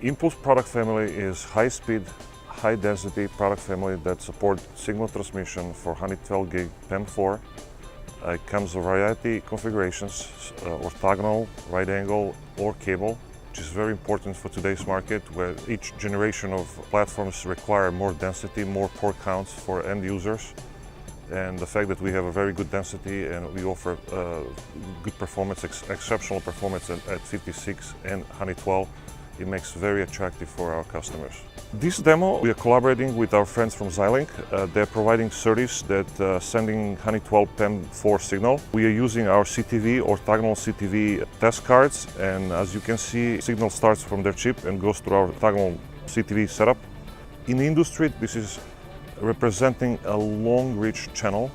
Impulse product family is high-speed, high-density product family that supports signal transmission for 112 gig PAM4. It comes in a variety of configurations, orthogonal, right angle, or cable, which is very important for today's market, where each generation of platforms require more density, more port counts for end users. And the fact that we have a very good density and we offer good performance, exceptional performance at 56 and 112, it makes very attractive for our customers. This demo, we are collaborating with our friends from Xilinx. They're providing SerDes that sending 112 PAM4 signal. We are using our CTV, orthogonal CTV test cards, and as you can see, signal starts from their chip and goes through our orthogonal CTV setup. In the industry, this is representing a long reach channel.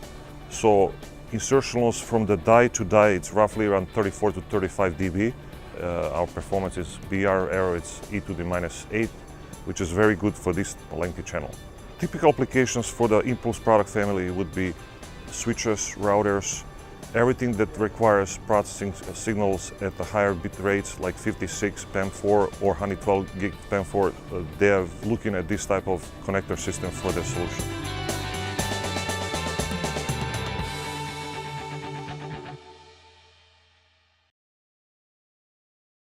So insertion loss from the die to die, it's roughly around 34 to 35 dB. Our performance is BR error, it's e to the minus 8, which is very good for this lengthy channel. Typical applications for the Impulse product family would be switches, routers, everything that requires processing signals at the higher bit rates like 56 PAM4 or 112 gig PAM4. They are looking at this type of connector system for their solution.